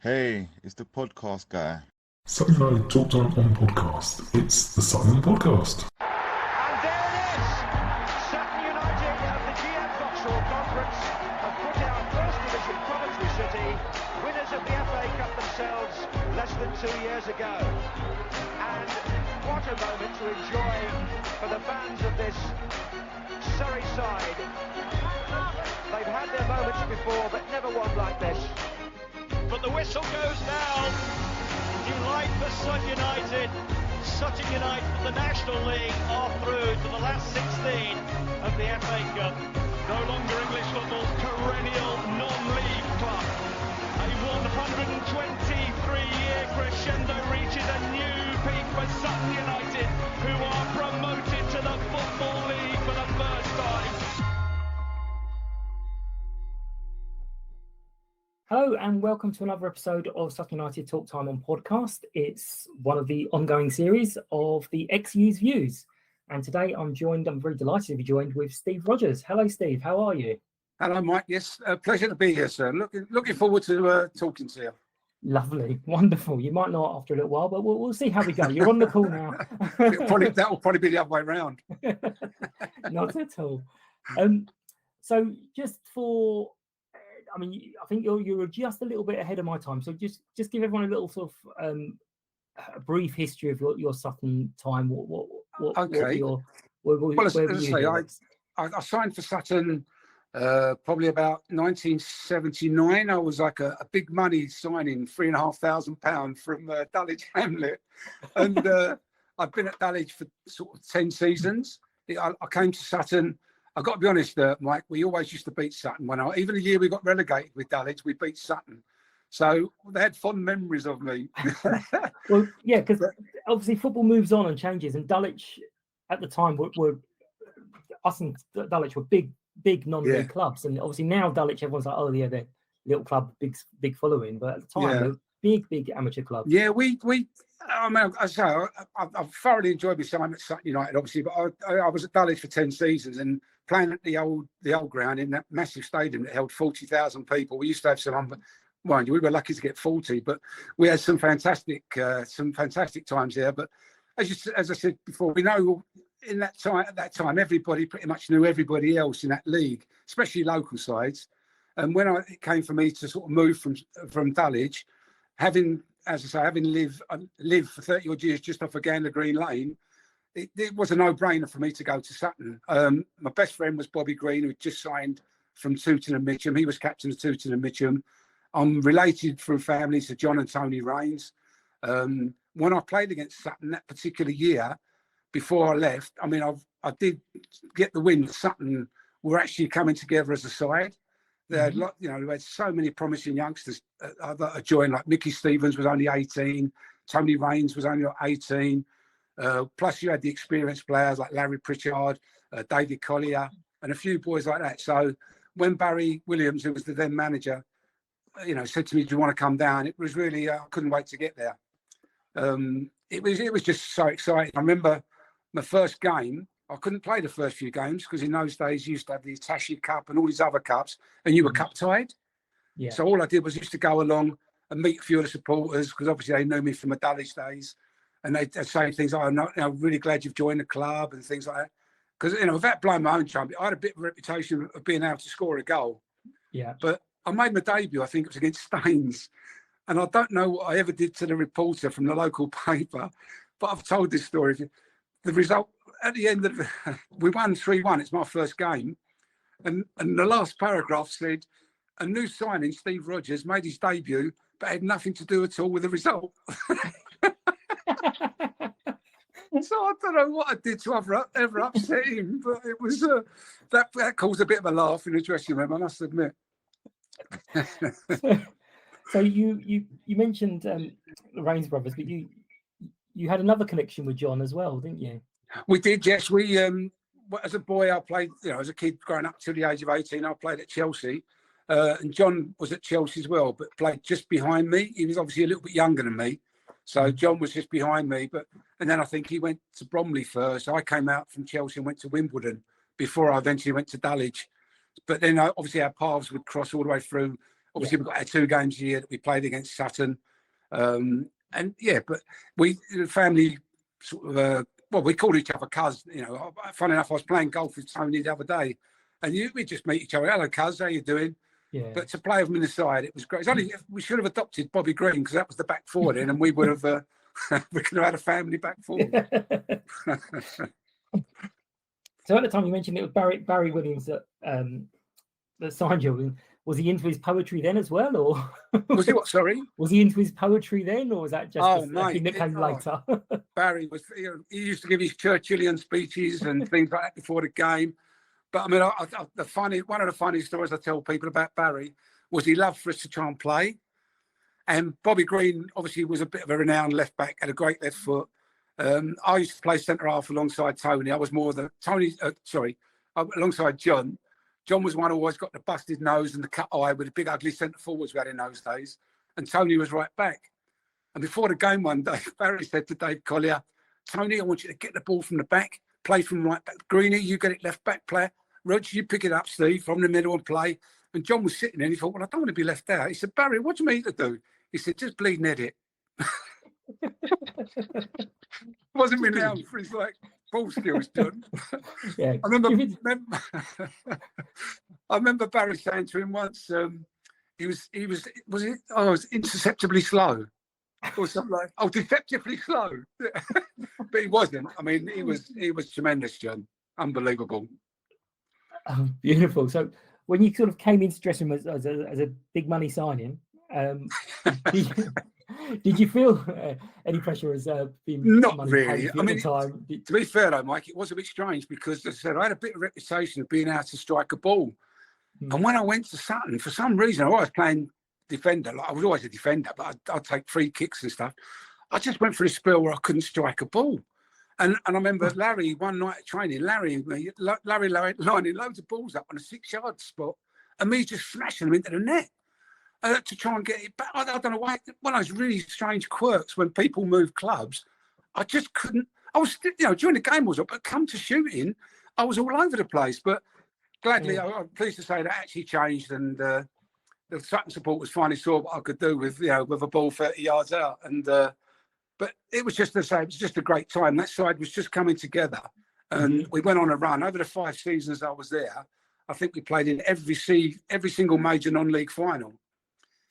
Hey, it's the podcast guy. Sutton United talked on podcast. It's the Sutton Podcast. And there it is! Sutton United of the GM Vauxhall Conference have put out First Division Coventry City, winners of the FA Cup themselves less than 2 years ago. And what a moment to enjoy for the fans of this Surrey side. They've had their moments before, but never one like this. But the whistle goes now. Delight for Sutton United. Sutton United from the National League are through to the last 16 of the FA Cup. No longer English football's perennial non-league club. A 123-year crescendo reaches a new peak for Sutton United, who are promoted to the Football League for the first time. Hello and welcome to another episode of Sutton United Talk Time on podcast. It's one of the ongoing series of the X Years Views. And today I'm very delighted to be joined with Steve Rogers. Hello, Steve. How are you? Hello, Mike. Yes, pleasure to be here, sir. Looking forward to talking to you. Lovely. Wonderful. You might not after a little while, but we'll see how we go. You're on the call now. That will probably be the other way around. Not at all. So just for... I think you're just a little bit ahead of my time. So just give everyone a little sort of a brief history of your Sutton time. Okay. I signed for Sutton probably about 1979. I was like a big money signing, £3,500 from Dulwich Hamlet, and I've been at Dulwich for sort of 10 seasons. I came to Sutton. I've got to be honest, Mike, we always used to beat Sutton. Even the year we got relegated with Dulwich, we beat Sutton. So they had fond memories of me. Well, yeah, because obviously football moves on and changes. And Dulwich at the time us and Dulwich were big non-league clubs. And obviously now Dulwich, everyone's like, oh, yeah, they're little club, big following. But at the time, they were big amateur club. Yeah, I thoroughly enjoyed my time at Sutton United, obviously, but I was at Dulwich for 10 seasons and playing at the old ground in that massive stadium that held 40,000 people. We used to have mind you, we were lucky to get 40, but we had some fantastic times there. But as I said before, we know at that time, everybody pretty much knew everybody else in that league, especially local sides. And when it came for me to sort of move from Dulwich, having lived for 30 odd years just off of Gander Green Lane, it was a no-brainer for me to go to Sutton. My best friend was Bobby Green, who had just signed from Tooting and Mitcham. He was captain of Tooting and Mitcham. I'm related through family to John and Tony Raines. When I played against Sutton that particular year, before I left, I did get the win that Sutton were actually coming together as a side. They had, we had so many promising youngsters that joined. Like Mickey Stevens was only 18, Tony Raines was only 18. Plus, you had the experienced players like Larry Pritchard, David Collier, and a few boys like that. So when Barry Williams, who was the then manager, said to me, "Do you want to come down?" It was really I couldn't wait to get there. It was just so exciting. I remember my first game. I couldn't play the first few games because in those days you used to have the Attaché Cup and all these other cups, and you were cup tied. Yeah. So all I did was used to go along and meet a few of the supporters because obviously they knew me from the Dulwich days, and they'd say things like, I'm really glad you've joined the club and things like that. Because without blowing my own trumpet, I had a bit of a reputation of being able to score a goal. Yeah. But I made my debut, I think it was against Staines, and I don't know what I ever did to the reporter from the local paper, but I've told this story. The result. At the end of we won 3-1. It's my first game, and the last paragraph said, "A new signing, Steve Rogers, made his debut, but had nothing to do at all with the result." So I don't know what I did to ever upset him, but it was that caused a bit of a laugh in the dressing room, I must admit. So you mentioned the Raines brothers, but you had another connection with John as well, didn't you? We did, yes. We, as a boy, I played, as a kid growing up till the age of 18, I played at Chelsea. And John was at Chelsea as well, but played just behind me. He was obviously a little bit younger than me. So John was just behind me. And then I think he went to Bromley first. I came out from Chelsea and went to Wimbledon before I eventually went to Dulwich. But then obviously our paths would cross all the way through Obviously, we've got our 2 games a year that we played against Sutton. And yeah, but the family sort of, well, we called each other cuz. You know, funny enough, I was playing golf with Tony the other day, and we just meet each other. Hello, cuz, how you doing? Yeah. But to play with him in the side, it was great. It's only, we should have adopted Bobby Green because that was the back four then, and we would have we could have had a family back four. So at the time you mentioned it was Barry Williams that signed you. Was he into his poetry then as well, or Was he what? Sorry, was he into his poetry then, or was that just a thing that came later? Barry was. He used to give his Churchillian speeches and things like that before the game. But I mean, one of the funny stories I tell people about Barry was he loved for us to try and play. And Bobby Green obviously was a bit of a renowned left back, had a great left foot. I used to play centre half alongside Tony. I was more the alongside John. John was one who always got the busted nose and the cut eye with the big ugly centre forwards we had in those days. And Tony was right back. And before the game one day, Barry said to Dave Collier, "Tony, I want you to get the ball from the back, play from right back. Greenie, you get it left back player. Roger, you pick it up, Steve, from the middle and play." And John was sitting there and he thought, "Well, I don't want to be left out." He said, "Barry, what do you mean to do?" He said, "Just bleed and edit." Wasn't renowned for his ball skills, John. Yeah. I remember Barry saying to him once, he was interceptably slow or something like, deceptively slow. But he wasn't. I mean, he was tremendous, John. Unbelievable. Oh, beautiful. So when you sort of came into dressing room as a big money signing, did you feel any pressure as being not really? I mean, time? To be fair though, Mike, it was a bit strange because, as I said, I had a bit of reputation of being able to strike a ball. And when I went to Sutton, for some reason, I was playing defender. I was always a defender, but I'd take free kicks and stuff. I just went for a spell where I couldn't strike a ball. And I remember Larry, one night at training, Larry lining loads of balls up on a 6-yard spot and me just smashing them into the net to try and get it back. I don't know why. One of those really strange quirks when people move clubs, I just couldn't. I was, during the game was up, but come to shooting, I was all over the place. But gladly, I'm pleased to say that actually changed, and the Sutton supporters finally saw what I could do with a ball 30 yards out. And but it was just the same. It was just a great time. That side was just coming together, and we went on a run over the 5 seasons I was there. I think we played in every single major non-league final.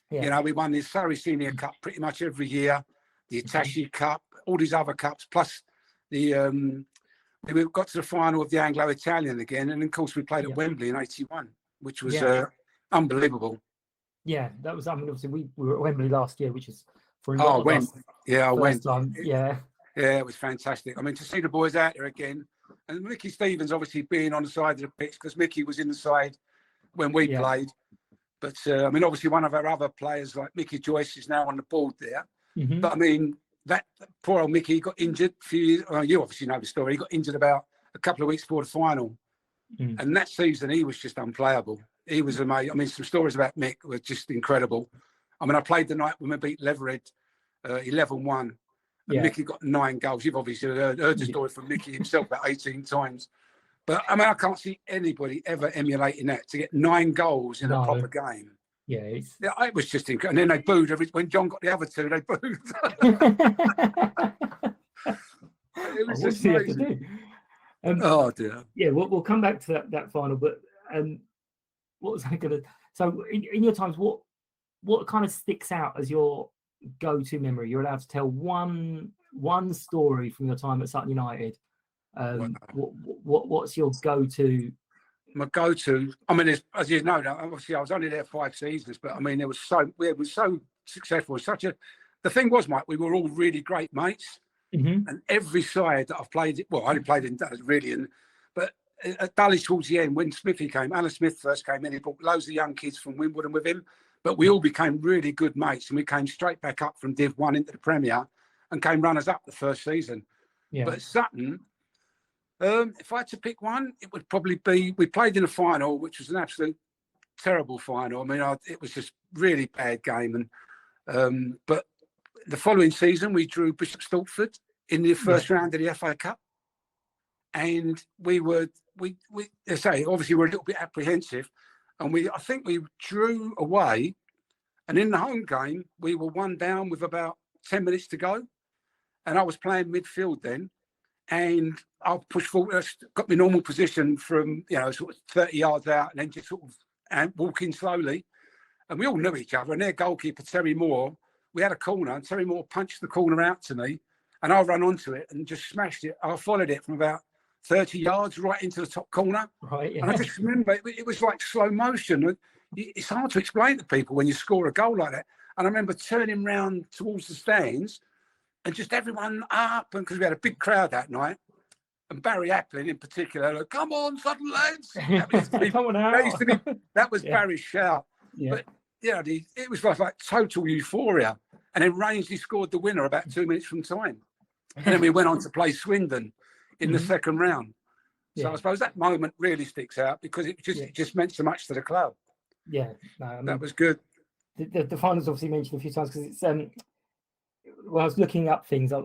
Yeah. We won the Surrey Senior Cup pretty much every year, the Attaché Cup, all these other cups, plus we got to the final of the Anglo-Italian again, and of course we played at Wembley in '81, which was unbelievable. Yeah, that was. I mean, obviously we were at Wembley last year, which is for I went. Yeah, I went. Yeah, it was fantastic. I mean, to see the boys out there again, and Mickey Stevens obviously being on the side of the pitch because Mickey was in the side when we played. But I mean, obviously, one of our other players like Mickey Joyce is now on the board there. But I mean, that poor old Mickey got injured a few years. Well, you obviously know the story. He got injured about a couple of weeks before the final, and that season he was just unplayable. He was amazing. I mean, some stories about Mick were just incredible. I mean, I played the night when we beat Leverett 11-1, and Mickey got 9 goals. You've obviously heard the story from Mickey himself about 18 times. But I mean, I can't see anybody ever emulating that, to get 9 goals in a proper game. Yeah, it was just incredible. And then they booed when John got the other 2. They booed. It was just amazing. Oh dear. Yeah, we'll come back to that final. But what was I going to? So in your times, what kind of sticks out as your go-to memory? You're allowed to tell one story from your time at Sutton United. What's your go-to? My go-to, I mean, as you know, obviously I was only there 5 seasons, but I mean, it was so successful. The thing was, Mike, we were all really great mates, and every side that I've played, well, I only played in Dulwich really, but at Dulwich towards the end, when Smithy came, Alan Smith first came in, he brought loads of young kids from Wimbledon with him, but we all became really good mates, and we came straight back up from Div 1 into the Premier, and came runners up the first season. But at Sutton, if I had to pick one, it would probably be, we played in a final, which was an absolute terrible final. I mean, it was just really bad game. And but the following season, we drew Bishop Stortford in the first round of the FA Cup. And we say, obviously we're a little bit apprehensive. And I think we drew away And in the home game, we were 1 down with about 10 minutes to go. And I was playing midfield then. And I pushed forward, got my normal position from, sort of 30 yards out and then just sort of walking slowly. And we all knew each other. And their goalkeeper, Terry Moore, we had a corner and Terry Moore punched the corner out to me. And I ran onto it and just smashed it. I followed it from about 30 yards right into the top corner. Right, yeah. And I just remember it was like slow motion. It's hard to explain to people when you score a goal like that. And I remember turning round towards the stands and just everyone up, and because we had a big crowd that night, and Barry Applin in particular, like, come on, Sutton lads! Come on out. That was Yeah. Barry's shout. Yeah. But it was like total euphoria. And then Rangeley scored the winner about 2 minutes from time. And then we went on to play Swindon in the second round. So Yeah. I suppose that moment really sticks out because it just meant so much to the club. Yeah, no, I mean, That was good. the finals obviously mentioned a few times because it's when I was looking up things, I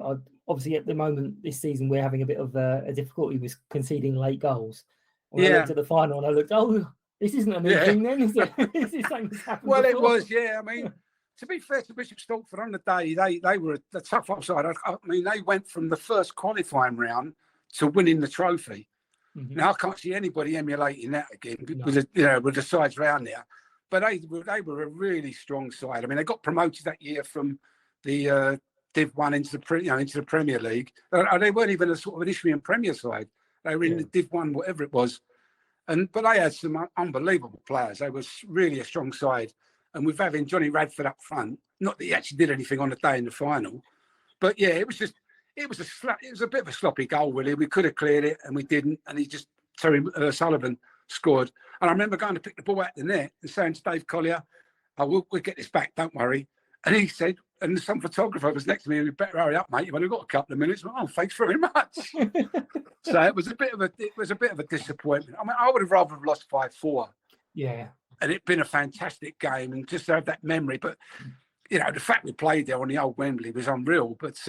obviously at the moment this season we're having a bit of a difficulty with conceding late goals. When I looked at the final and I looked, this isn't a new thing then, is it? Is this something that's happened Well, before? it was, yeah. I mean, to be fair to Bishop Stortford on the day, they were the tough offside. I mean, they went from the first qualifying round to winning the trophy. Mhm. Now I can't see anybody emulating that again No. with the sides round there. But they were a really strong side. I mean, they got promoted that year from the Div 1 into the Premier League. They weren't even a sort of an Isthmian Premier side. They were in the Div 1, whatever it was. But they had some unbelievable players. They was really a strong side. And with having Johnny Radford up front, not that he actually did anything on the day in the final, but yeah, it was a bit of a sloppy goal, really. We could have cleared it and we didn't. And Terry Sullivan scored. And I remember going to pick the ball out the net and saying to Dave Collier, we'll get this back, don't worry. And he said, and some photographer was next to me, we better hurry up, mate. You've only got a couple of minutes. Oh, thanks very much. So it was a bit of a disappointment. I mean, I would have rather have lost 5-4. Yeah. And it'd been a fantastic game and just to have that memory. But the fact we played there on the old Wembley was unreal. But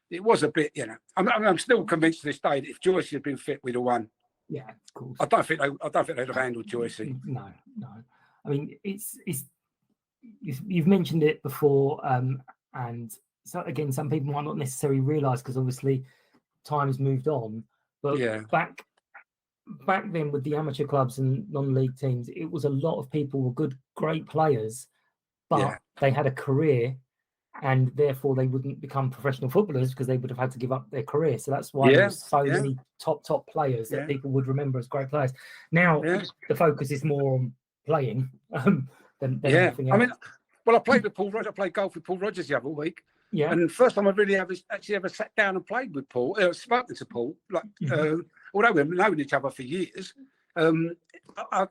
it was a bit, I'm still convinced to this day that if Joycey had been fit, we'd have won. Yeah, of course. I don't think they'd have handled Joycey. No. I mean, it's you've mentioned it before, and so again, some people might not necessarily realise because obviously time's moved on. But back then with the amateur clubs and non-league teams, it was a lot of people were good, great players, but they had a career. And therefore, they wouldn't become professional footballers because they would have had to give up their career. So that's why there's so many top players that people would remember as great players. Now, the focus is more on playing than anything else. I mean, I played with Paul Rogers. I played golf with Paul Rogers the other week. Yeah. And the first time I really ever sat down and played with Paul, spoken to Paul, although we've known each other for years. When I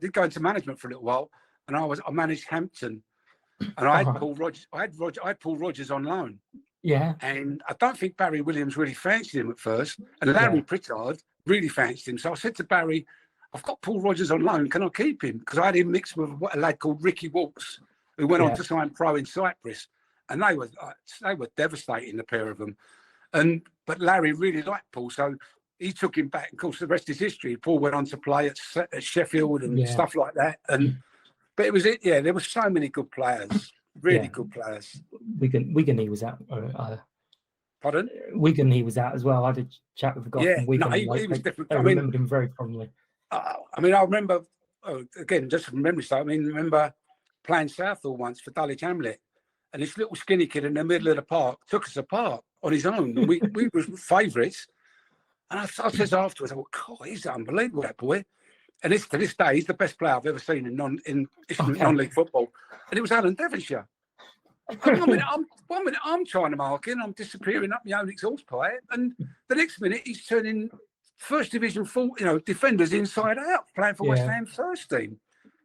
did go into management for a little while, and I managed Hampton. And I had Paul Rogers. I had Paul Rogers on loan. Yeah. And I don't think Barry Williams really fancied him at first. And Larry Pritchard really fancied him. So I said to Barry, I've got Paul Rogers on loan. Can I keep him? Because I had him mixed with a lad called Ricky Waltz, who went on to sign pro in Cyprus. And they were devastating, the pair of them. But Larry really liked Paul, so he took him back. Of course, the rest is history. Paul went on to play at Sheffield and stuff like that. But it was there were so many good players, really good players. Wigan, he was out. Pardon? Wigan, he was out as well. I did chat with the guy from Wigan. He was different. I remembered him very fondly. I remember, again, just from memory sake, I remember playing Southall once for Dulwich Hamlet, and this little skinny kid in the middle of the park took us apart on his own, and we were favourites. And I said afterwards, God, he's unbelievable, that boy. And to this day, he's the best player I've ever seen in non-league football. And it was Alan Devonshire. One minute I'm trying to mark in, I'm disappearing up my own exhaust pipe, and the next minute he's turning first division defenders inside out, playing for West Ham first team.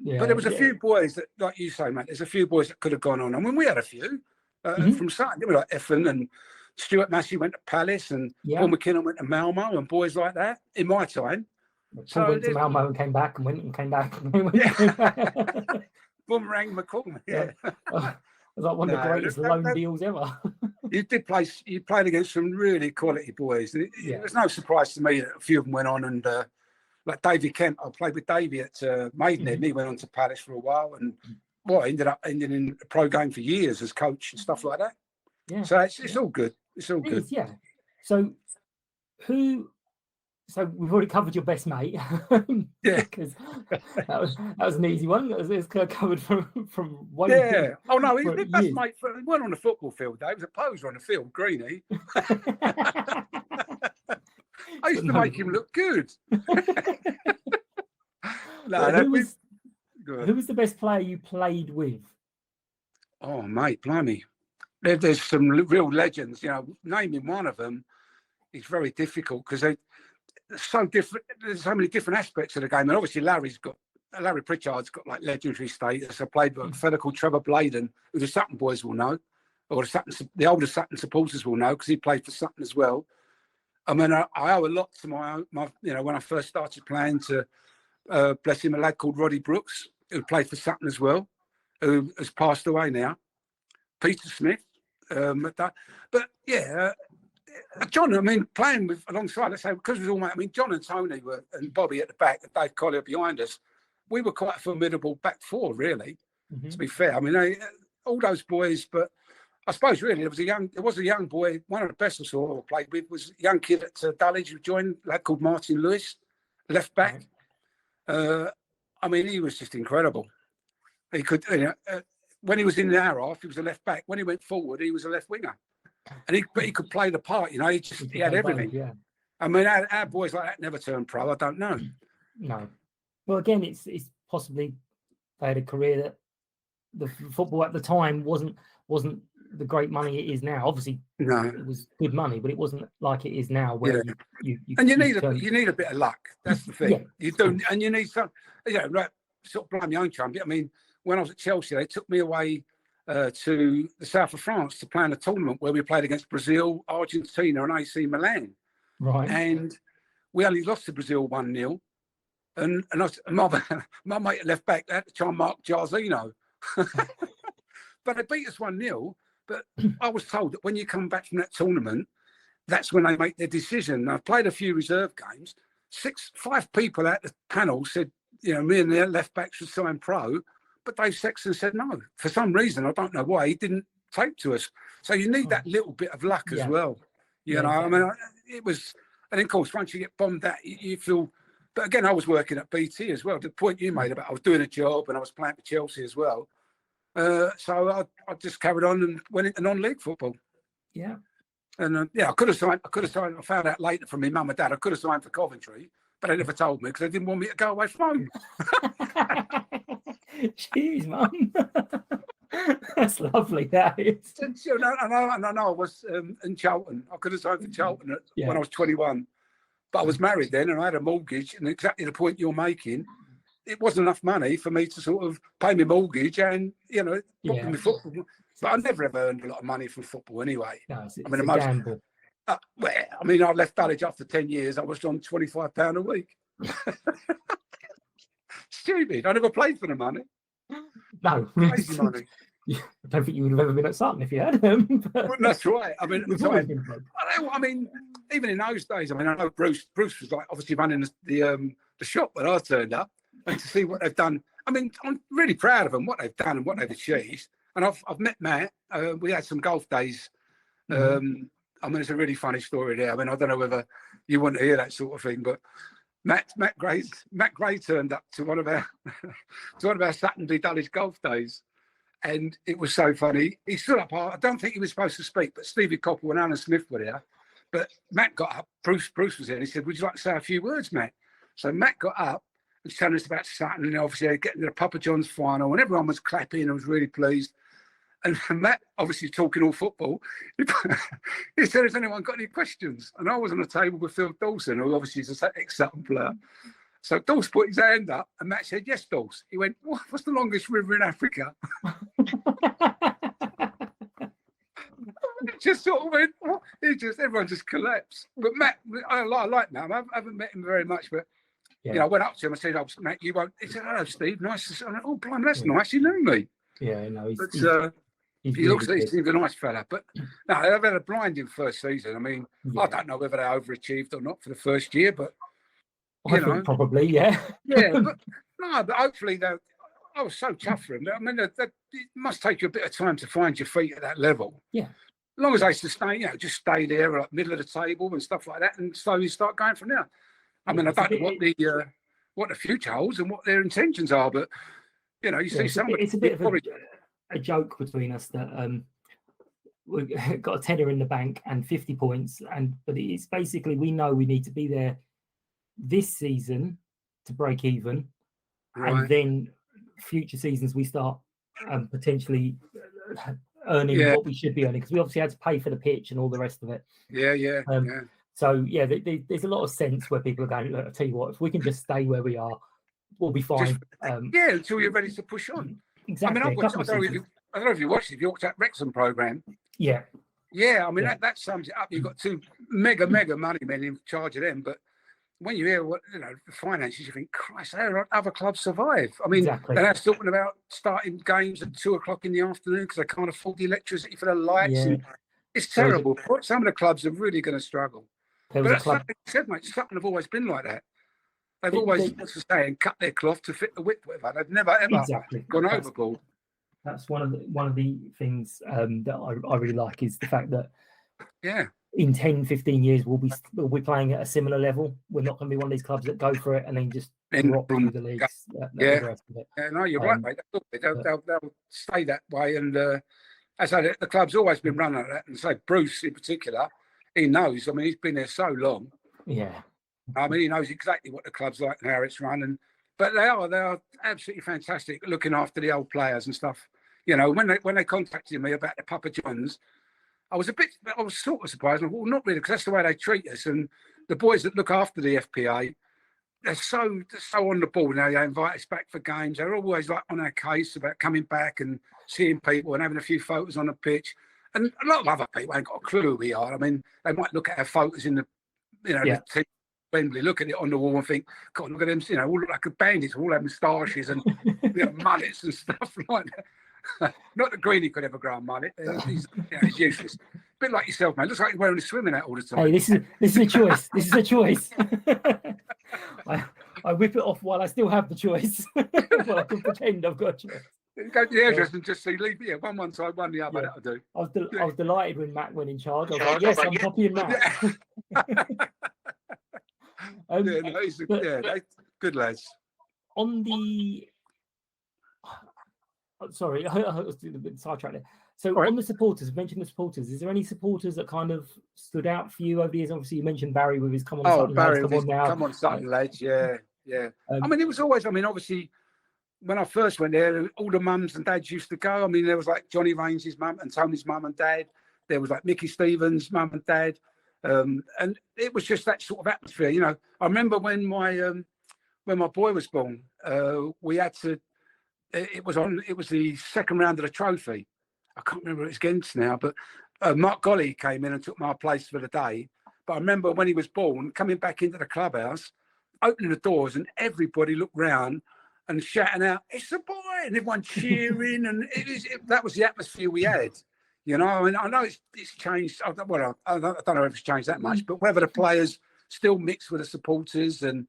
Yeah, but there was a few boys that, like you say, Matt, there's a few boys that could have gone on. I mean, we had a few from Sutton, like Effin and Stuart Massey went to Palace, and Paul McKinnon went to Malmo, and boys like that in my time. Paul went to Malmo and came back and went and came back. Boomerang McCall. Yeah. It was like one of the greatest loan deals ever. You played against some really quality boys. And it was no surprise to me that a few of them went on and like Davy Kent, I played with Davy at Maidenhead, and he went on to Palace for a while, and ending in a pro game for years as coach and stuff like that. Yeah. So it's all good. It's all It good. is, yeah. So so we've already covered your best mate. Yeah. Because that was an easy one. It's covered from way. Yeah. Oh no, his for best years. mate he weren't on the football field though. He was a poser on the field, Greenie. I used to make him look good. Who was the best player you played with? Oh, mate, blimey. There's some real legends. Naming one of them is very difficult because they're so different. There's so many different aspects of the game. And obviously, Larry Pritchard's got like legendary status. I played with a fella called Trevor Bladen, who the Sutton boys will know, or the older Sutton supporters will know because he played for Sutton as well. I mean, I owe a lot to my when I first started playing to, bless him, a lad called Roddy Brooks, who played for Sutton as well, who has passed away now. Peter Smith. But yeah, John, I mean, playing with alongside, let's say, because it was all, I mean, John and Tony and Bobby at the back, and Dave Collier behind us, we were quite a formidable back four, really, to be fair. I mean, all those boys, but I suppose really there was a young boy, one of the best I saw or played with was a young kid at Dulwich who joined, a lad called Martin Lewis, left back. I mean, he was just incredible. He could, when he was in our half, he was a left back. When he went forward, he was a left winger, and he could play the part. He had everything. Yeah. I mean, our boys like that never turned pro. I don't know. No. Well, again, it's possibly they had a career that the football at the time wasn't the great money it is now. Obviously, no, it was good money, but it wasn't like it is now, where you need a bit of luck. That's the thing. Yeah. You do, and you need some. Right, sort of blame your own trumpet. I mean, when I was at Chelsea, they took me away to the south of France to play in a tournament where we played against Brazil, Argentina, and AC Milan. Right. And we only lost to Brazil 1-0. And my mate at left back had to try and mark Jarzino. But they beat us 1-0. But I was told that when you come back from that tournament, that's when they make their decision. I've played a few reserve games. 5 people at the panel said, me and the left backs should sign pro. But Dave Sexton said no. For some reason, I don't know why, he didn't take to us. So you need that little bit of luck as well. Exactly. I mean, it was, and then of course, once you get bombed out, you feel. But again, I was working at BT as well. The point you made about I was doing a job and I was playing for Chelsea as well. So I just carried on and went into non-league football. Yeah. And I could have signed. I found out later from my mum and dad. I could have signed for Coventry, but they never told me because they didn't want me to go away from home. Jeez, mum. That's lovely. That is. And I know I was in Charlton. I could have signed for Charlton when I was 21, but I was married then and I had a mortgage. And exactly the point you're making, it wasn't enough money for me to sort of pay my mortgage and my football. But I never ever earned a lot of money from football anyway. No, it's a gamble. I left Dulwich after 10 years. I was on £25 a week. Stupid. I never played for the money. No. Crazy money. I don't think you would have ever been at Sutton if you had them. Well, that's right. I mean, at the time, even in those days, I know Bruce was like obviously running the shop when I turned up, and to see what they've done. I mean, I'm really proud of them, what they've done and what they've achieved. And I've met Matt. We had some golf days. I mean, it's a really funny story there. I mean, I don't know whether you want to hear that sort of thing, but Matt Gray turned up to one of our Saturday Dulwich golf days, and it was so funny. He stood up. I don't think he was supposed to speak, but Stevie Coppell and Alan Smith were there. But Matt got up. Bruce was there. And he said, "Would you like to say a few words, Matt?" So Matt got up and was telling us about Sutton, and obviously getting to the Papa John's final, and everyone was clapping and was really pleased. And Matt, obviously talking all football, he said, "Has anyone got any questions?" And I was on the table with Phil Dawson, who obviously is an ex-Sutton player. So Dawson put his hand up, and Matt said, "Yes, Dawson." He went, "What's the longest river in Africa?" It just sort of went, everyone just collapsed. But Matt, I like Matt. I haven't met him very much, but I went up to him and said, "Oh, Matt, you won't." He said, "Hello, Steve. Nice to see you." Oh, blimey, that's nice. He knew me. Yeah, no, he looks like he's a nice fella, but no, they've had a blinding first season. I mean, I don't know whether they overachieved or not for the first year, but I think probably, yeah. Yeah, but hopefully I was so tough for him. I mean, it must take you a bit of time to find your feet at that level. Yeah. As long as they sustain, just stay there, like middle of the table and stuff like that, and slowly start going from there. I mean, I don't know what the future holds and what their intentions are, but you see somebody. It's a bit of a joke between us that we've got a tenner in the bank and 50 points, but it's basically we know we need to be there this season to break even, and then future seasons we start potentially earning what we should be earning, because we obviously had to pay for the pitch and all the rest of it. So there's a lot of sense where people are going, look, I'll tell you what, if we can just stay where we are, we'll be fine. Until you're ready to push on. Exactly. I mean, I don't know if you watched it. If you watched that Wrexham programme. Yeah. I mean, that sums it up. You've got two mega money men in charge of them, but when you hear what the finances, you think, Christ, how do other clubs survive? I mean, they're now talking about starting games at 2:00 in the afternoon because they can't afford the electricity for the lights. And it's terrible. Some of the clubs are really going to struggle. But that's like you said, mate. Sutton have always been like that. They've always, cut their cloth to fit the width. Whatever. They've never ever gone overboard. That's one of the things that I really like, is the fact that in 10, 15 years we'll be playing at a similar level. We're not going to be one of these clubs that go for it and then just drop through the leagues. No, you're right, mate. They'll stay that way. And as I said, the club's always been run like that. And so Bruce in particular, he knows. I mean, he's been there so long. Yeah. I mean, he knows exactly what the club's like and how it's run. But they are absolutely fantastic looking after the old players and stuff. When they contacted me about the Papa Johns, I was sort of surprised. Well, not really, because that's the way they treat us. And the boys that look after the FPA, they're so on the ball now. They invite us back for games. They're always like on our case about coming back and seeing people and having a few photos on the pitch. And a lot of other people ain't got a clue who we are. I mean, they might look at our photos in the team. Wembley, look at it on the wall and think, God, look at them, all look like bandits, all have moustaches and mullets and stuff like that. Not that Greeny could ever grow a mullet. He's useless. A bit like yourself, man. Looks like you're wearing a swimming hat all the time. Hey, this is a choice. This is a choice. I whip it off while I still have the choice. Well, I can pretend I've got a choice. Go to the hairdresser and just see, leave one side, one the other. That'll do. I was delighted when Matt went in charge. I was like, yes, I'm copying Matt. Good lads. On the sorry, I was a bit sidetracked there. So on the supporters, you mentioned the supporters. Is there any supporters that kind of stood out for you over the years? Obviously, you mentioned Barry with his come on. Sutton Barry, come on now. Come on, Sutton lads. Yeah. I mean, it was always. I mean, obviously, when I first went there, all the mums and dads used to go. I mean, there was like Johnny Rains's mum and Tony's mum and dad. There was like Mickey Stevens' mum and dad. And it was just that sort of atmosphere, I remember when my boy was born, we had to. It was the second round of the trophy. I can't remember who it's against now, but Mark Golly came in and took my place for the day. But I remember when he was born, coming back into the clubhouse, opening the doors, and everybody looked round and shouting out, "It's a boy!" and everyone cheering, and that was the atmosphere we had. I mean, I know it's changed. I don't know if it's changed that much, but whether the players still mix with the supporters and,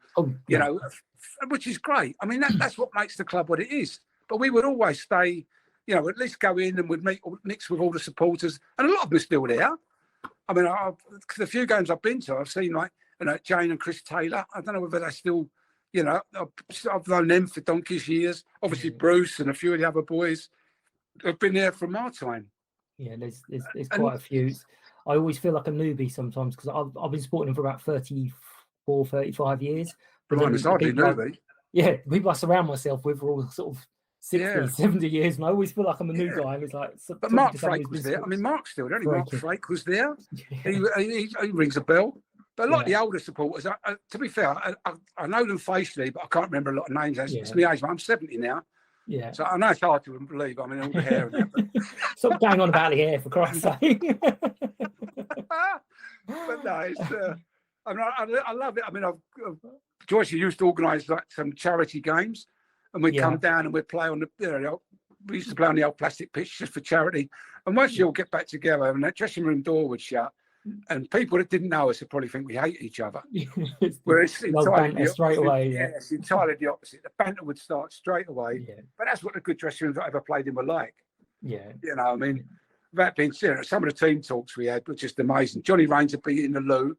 which is great. I mean, that's what makes the club what it is. But we would always stay, at least go in and would mix with all the supporters. And a lot of them are still there. I mean, the few games I've been to, I've seen Jane and Chris Taylor. I don't know whether they're still, I've known them for donkey's years. Obviously, Bruce and a few of the other boys have been there from our time. Yeah, there's quite a few. I always feel like a newbie sometimes because I've been supporting him for about 34, 35 years. But it's hardly newbie. Yeah, the people I surround myself with are all sort of 60, 70 years, and I always feel like I'm a new guy. And it's like, but Mark Flake was there. I mean, Mark's still there. Mark Flake was there. He rings a bell. But a lot of the older supporters, to be fair, I know them facially, but I can't remember a lot of names. It's my age, but I'm 70 now. Yeah. So I know it's hard to believe. I mean, all the hair and that. But... Stop going on about the hair, for Christ's sake. But no, it's, I love it. I mean, Joyce used to organise like some charity games, and we'd come down and we'd play on the, we used to play on the old plastic pitch just for charity. And once you all get back together and that dressing room door would shut, And people that didn't know us would probably think we hate each other. It's Whereas it's entirely the straight opposite. away. Yeah, it's entirely the opposite. The banter would start straight away. Yeah. But that's what the good dressing rooms I ever played in were like. Yeah. You know, I mean, that being said, some of the team talks we had were just amazing. Johnny Raines would be in the loo,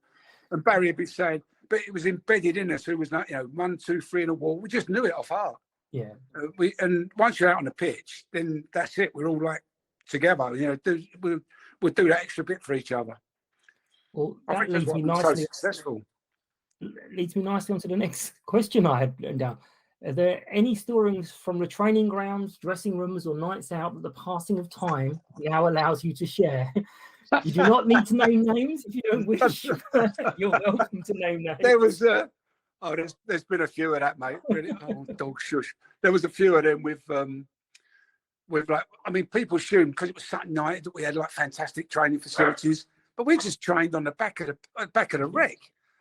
and Barry would be saying, but it was embedded in us. It was not, 1, 2, 3 in a wall. We just knew it off heart. Yeah. And once you're out on the pitch, then that's it. We're all like together. We'll do that extra bit for each other. Well, I that think that's leads me what was so nicely. successful. Leads me nicely onto the next question I had written down. Are there any stories from the training grounds, dressing rooms, or nights out that the passing of time now allows you to share? You do not need to name names if you don't wish. You're welcome to name names. There was there's been a few of that, mate. Really, dog shush. There was a few of them with like, I mean, people assumed because it was Sutton United that we had like fantastic training facilities, but we just trained on the back of the wreck,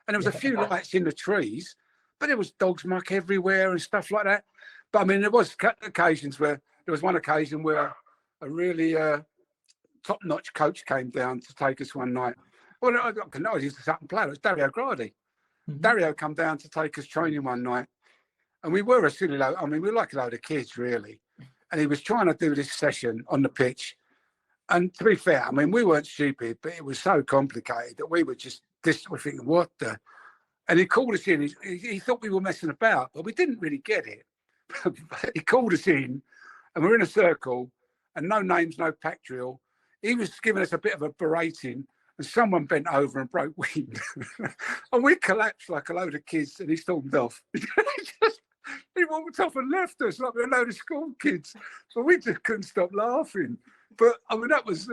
and there was a few lights in the trees, but there was dogs muck everywhere and stuff like that. But I mean, there was occasions where there was one occasion where a really top-notch coach came down to take us one night. Well, I know he's a Sutton player. It was Dario Gradi. Mhm. Dario come down to take us training one night, and we were a silly load. I mean, we were like a load of kids, really. And he was trying to do this session on the pitch. And to be fair, I mean, we weren't stupid, but it was so complicated that we were we're thinking, what the? And he called us in. He thought we were messing about, but we didn't really get it. He called us in, and we're in a circle, and no names, no pack drill. He was giving us a bit of a berating, and someone bent over and broke wind. And we collapsed like a load of kids, and he stormed off. He walked off and left us like we're a load of school kids. But we just couldn't stop laughing. But I mean, that was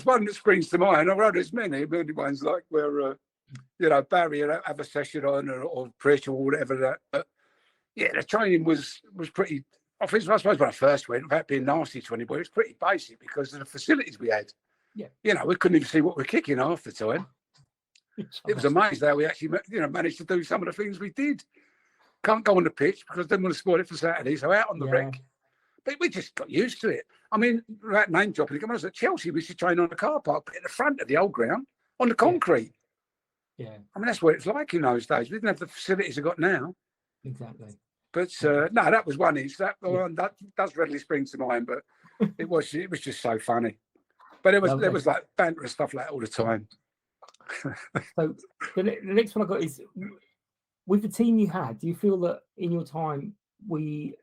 one that springs to mind. I wrote as many ones like where, Barry would have a session on or Pritch or whatever that. But yeah, the training was pretty. I suppose when I first went, without being nasty to anybody, it was pretty basic because of the facilities we had. Yeah. We couldn't even see what we're kicking half the time. It was amazing how we actually, managed to do some of the things we did. Can't go on the pitch because they want to spoil it for Saturday. So out on the wreck. But we just got used to it. I mean, that name dropping. When I was at Chelsea, we used to train on the car park, but at the front of the old ground, on the concrete. Yeah. I mean, that's what it's like in those days. We didn't have the facilities we've got now. Exactly. But no, that was one. That does readily spring to mind. But it was just so funny. But there was like banter and stuff like that all the time. So the next one I got is, with the team you had, do you feel that in your time we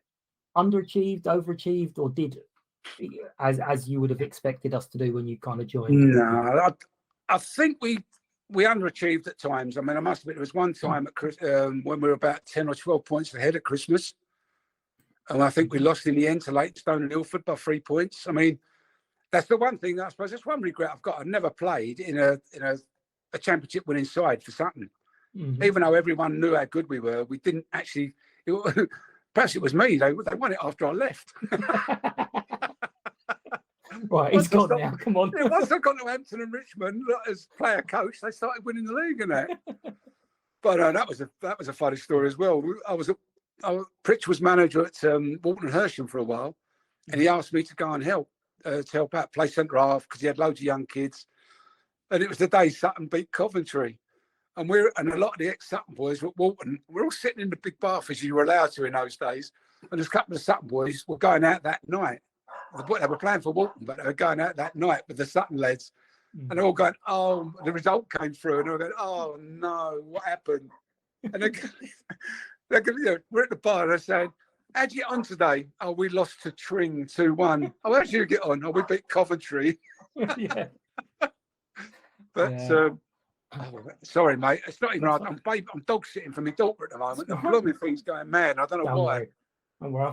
underachieved, overachieved, or did as you would have expected us to do when you kind of joined? No, I think we underachieved at times. I mean, I must admit, there was one time when we were about 10 or 12 points ahead at Christmas, and I think we lost in the end to Leytonstone and Ilford by 3 points. I mean, that's the one thing I suppose. That's one regret I've got. I've never played in a championship winning side for Sutton. Mm-hmm. Even though everyone knew how good we were, we didn't actually. Perhaps it was me. They won it after I left. Right, he's gone now. Come on. Once I got to Hampton and Richmond as player coach, they started winning the league and that. But that was a funny story as well. Pritch was manager at Walton and Hersham for a while, and he asked me to go and help out, play centre half because he had loads of young kids. And it was the day Sutton beat Coventry. And a lot of the ex-Sutton boys were at Walton. We're all sitting in the big bath as you were allowed to in those days. And there's a couple of Sutton boys were going out that night. They were playing for Walton, but they were going out that night with the Sutton lads. And they're all going, oh, the result came through. And they were going, oh, no, what happened? And we're at the bar and they're saying, how'd you get on today? Oh, we lost to Tring 2-1. Oh, how'd you get on? Oh, we beat Coventry. Yeah. But... sorry, mate. It's not even. I'm dog sitting for my daughter at the moment. The blooming thing's going mad. I don't know why. Don't worry,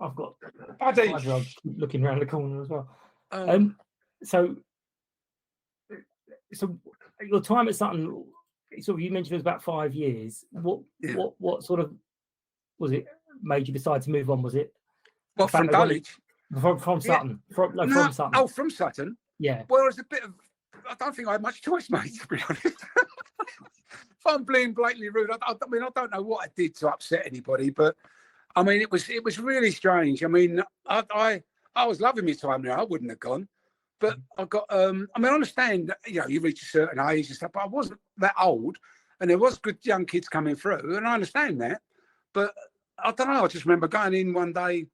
I've got Buddy. 5-year-olds looking around the corner as well. So your time at Sutton, sort of, you mentioned it was about 5 years. What sort of was it made you decide to move on? Was it from Dulwich? From Sutton? From Sutton. Oh, from Sutton. Yeah. Well, it was a bit of. I don't think I had much choice, mate, to be honest. If I'm being blatantly rude, I mean, I don't know what I did to upset anybody, but I mean, it was really strange. I mean, I was loving my time there. I wouldn't have gone, But I got, I mean, I understand that, you reach a certain age and stuff, but I wasn't that old, and there was good young kids coming through, and I understand that. But I don't know, I just remember going in one day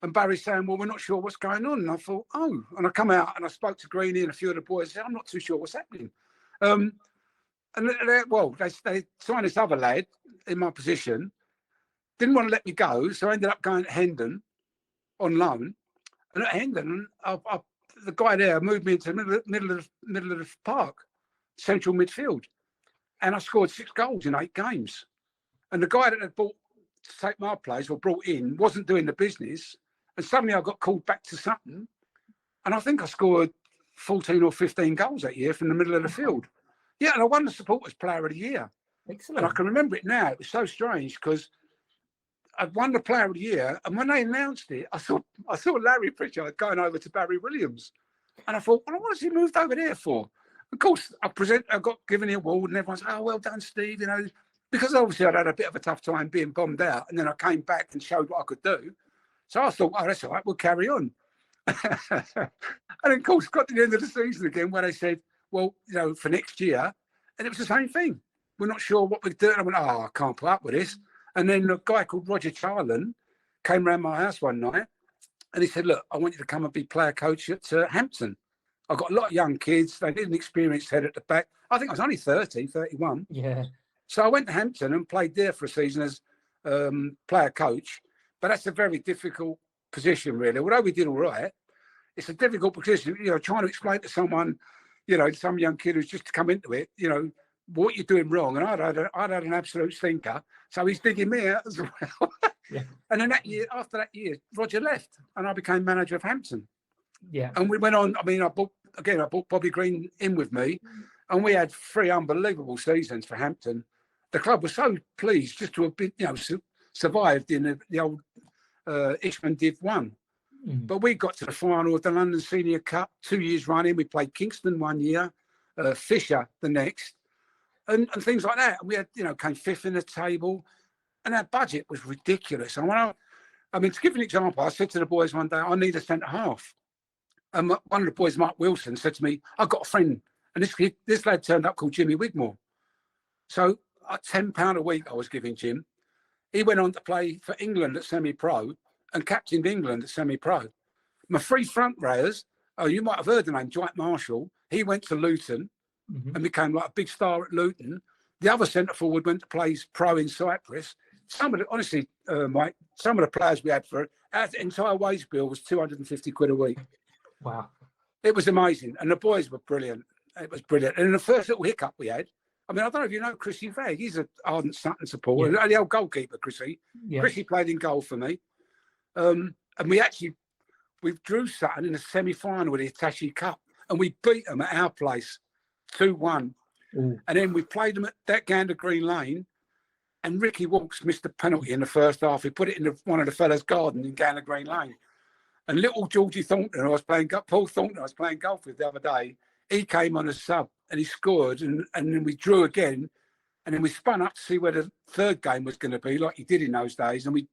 and Barry saying, well, we're not sure what's going on. And I thought, oh, and I come out and I spoke to Greenie and a few of the boys and said, I'm not too sure what's happening. And they signed this other lad in my position, didn't want to let me go, so I ended up going to Hendon on loan. And at Hendon, the guy there moved me into the middle of the park, central midfield, and I scored 6 goals in 8 games. And the guy that had bought to take my place or brought in wasn't doing the business, and suddenly I got called back to Sutton, and I think I scored 14 or 15 goals that year from the middle of the field. Yeah, and I won the Supporters Player of the Year. Excellent. And I can remember it now. It was so strange because I'd won the Player of the Year, and when they announced it, I saw Larry Pritchard going over to Barry Williams, and I thought, well, what has he moved over there for? Of course, I got given the award, and everyone's, oh, well done, Steve. Because obviously I'd had a bit of a tough time being bombed out, and then I came back and showed what I could do. So I thought, oh, that's all right, we'll carry on. And of course, got to the end of the season again where they said, well, for next year, and it was the same thing. We're not sure what we're doing. I went, oh, I can't put up with this. And then a guy called Roger Charland came round my house one night, and he said, look, I want you to come and be player coach at Hampton. I've got a lot of young kids. They did an experienced head at the back. I think I was only 30, 31. Yeah. So I went to Hampton and played there for a season as player coach. But that's a very difficult position, really. Although we did all right, it's a difficult position, trying to explain to someone, some young kid who's just come into it, what you're doing wrong. And I'd had an absolute stinker. So he's digging me out as well. Yeah. And then after that year, Roger left and I became manager of Hampton. Yeah. And we went on, I bought Bobby Green in with me, and we had 3 unbelievable seasons for Hampton. The club was so pleased just to have been, survived in the old Ishman Div 1. But we got to the final of the London Senior Cup 2 years running. We played Kingston 1 year, Fisher the next, and things like that. We had, came 5th in the table, and our budget was ridiculous. And to give you an example, I said to the boys one day, I need a centre half. And one of the boys, Mark Wilson, said to me, I've got a friend, and this lad turned up called Jimmy Wigmore. So £10 a week I was giving Jim. He went on to play for England at semi-pro and captained England at semi-pro. My 3 front rowers, you might have heard the name, Dwight Marshall. He went to Luton and became like a big star at Luton. The other centre forward went to play pro in Cyprus. Honestly, Mike, some of the players we had for our entire wage bill was 250 quid a week. Wow. It was amazing. And the boys were brilliant. It was brilliant. And the first little hiccup we had, I don't know if you know Chrissy Vagg. He's an ardent Sutton supporter. Yeah. The old goalkeeper, Chrissy. Yeah. Chrissy played in goal for me. And we drew Sutton in a semi-final of the Hitachi Cup, and we beat them at our place 2-1. And then we played them at that Gander Green Lane, and Ricky Walks missed a penalty in the first half. He put it in one of the fellas' garden in Gander Green Lane. And little Georgie Thornton, Paul Thornton, I was playing golf with the other day, he came on as sub and he scored, and then we drew again, and then we spun up to see where the third game was going to be, like you did in those days. And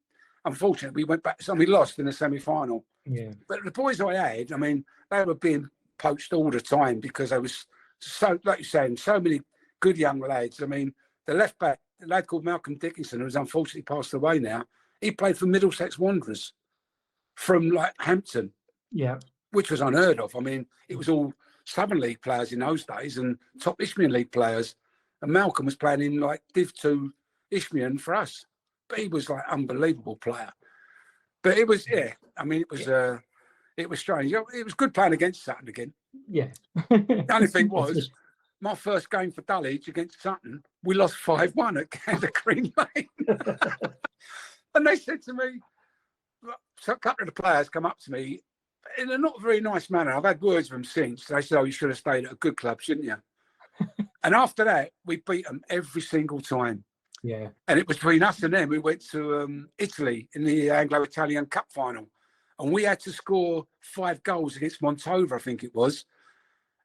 unfortunately, we went back, so we lost in the semi-final. Yeah. But the boys I had, they were being poached all the time because there was so, like you're saying, so many good young lads. The left back, a lad called Malcolm Dickinson, who's unfortunately passed away now, he played for Middlesex Wanderers from Hampton. Yeah. Which was unheard of. It was all Southern League players in those days and top Isthmian League players. And Malcolm was playing in Div 2 Isthmian for us. But he was unbelievable player. But it was, it was strange. It was good playing against Sutton again. Yeah. The only thing was, my first game for Dulwich against Sutton, we lost 5-1 at Gander Green Lane. And they said to me, so a couple of the players come up to me in a not very nice manner. I've had words with them since. They said, oh, you should have stayed at a good club, shouldn't you? And after that, we beat them every single time. Yeah. And it was between us and them. We went to Italy in the Anglo-Italian Cup final. And we had to score 5 goals against Montova, I think it was.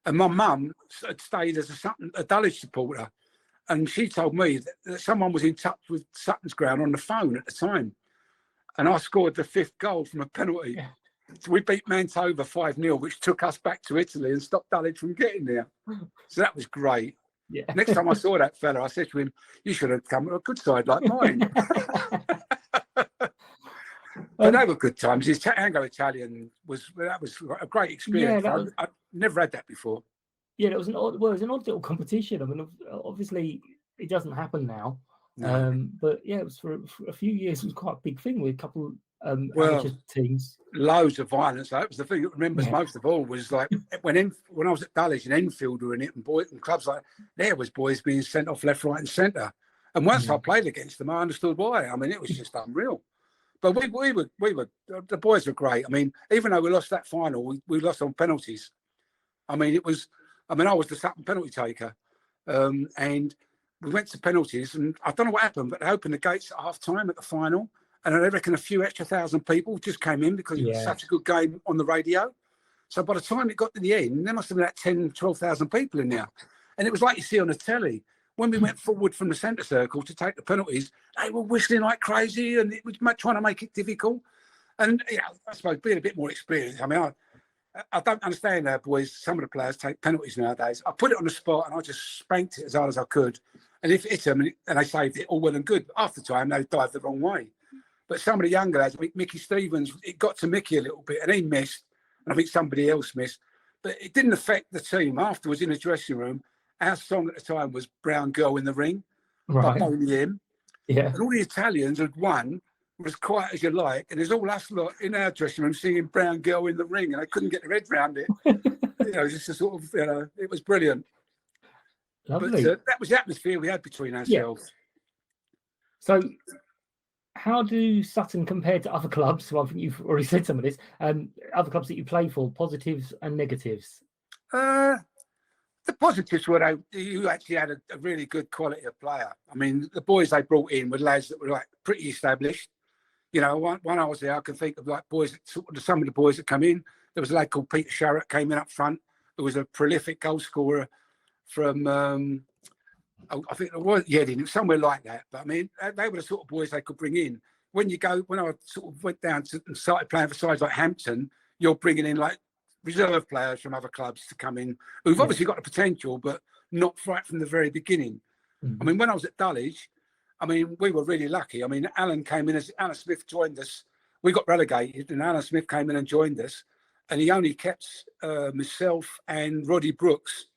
And my mum had stayed as a Dulwich supporter. And she told me that someone was in touch with Sutton's ground on the phone at the time. And I scored the 5th goal from a penalty. Yeah. we beat Mantova 5-0, which took us back to Italy and stopped Dulwich from getting there. So that was great. Yeah. Next time I saw that fella, I said to him, "You should have come to a good side like mine." But they were good times. His Anglo-Italian was a great experience. Yeah, I've never had that before. Yeah, it was an odd little competition. I mean, obviously it doesn't happen now. No. But yeah, it was for a few years. It was quite a big thing with a couple amateur teams. Loads of violence. That was the thing that remembers most of all was like when I was at Dulwich and Enfield were in it, and clubs like there was boys being sent off left, right, and centre. And once I played against them, I understood why. I mean, it was just unreal. But we were the boys were great. I mean, even though we lost that final, we lost on penalties. I mean, I was the Sutton penalty taker, and we went to penalties, and I don't know what happened, but they opened the gates at half time at the final, and I reckon a few extra thousand people just came in because it was such a good game on the radio. So by the time it got to the end, there must have been like 10, 12,000 people in there. And it was like you see on the telly. When we went forward from the centre circle to take the penalties, they were whistling like crazy, and it was trying to make it difficult. And I suppose being a bit more experienced, I mean, I don't understand how boys, some of the players take penalties nowadays. I put it on the spot and I just spanked it as hard as I could. And if it hit them and they saved it, all well and good. But after time, they dived the wrong way. But some of the younger lads, Mickey Stevens, it got to Mickey a little bit and he missed. And I think somebody else missed. But it didn't affect the team. Afterwards, in the dressing room, our song at the time was Brown Girl in the Ring by Boney M. Yeah. And all the Italians had won. Was quiet as you like, and there's all us lot in our dressing room singing Brown Girl in the Ring, and I couldn't get their head around it. Just a sort of, it was brilliant. Lovely. But that was the atmosphere we had between ourselves. Yeah. So how do Sutton compare to other clubs? Well, I think you've already said some of this. Other clubs that you play for, positives and negatives? The positives were you actually had a really good quality of player. I mean, the boys they brought in were lads that were like pretty established. When I was there, I can think of like boys, some of the boys that come in. There was a lad called Peter Sharrett came in up front, who was a prolific goal scorer from, I think it was Yeading, somewhere like that. But I mean, they were the sort of boys they could bring in. When I sort of went down and started playing for sides like Hampton, you're bringing in like reserve players from other clubs to come in, who've obviously got the potential, but not right from the very beginning. I mean, when I was at Dulwich, I mean, we were really lucky. I mean, Alan Smith joined us. We got relegated and Alan Smith came in and joined us. And he only kept myself and Roddy Brooks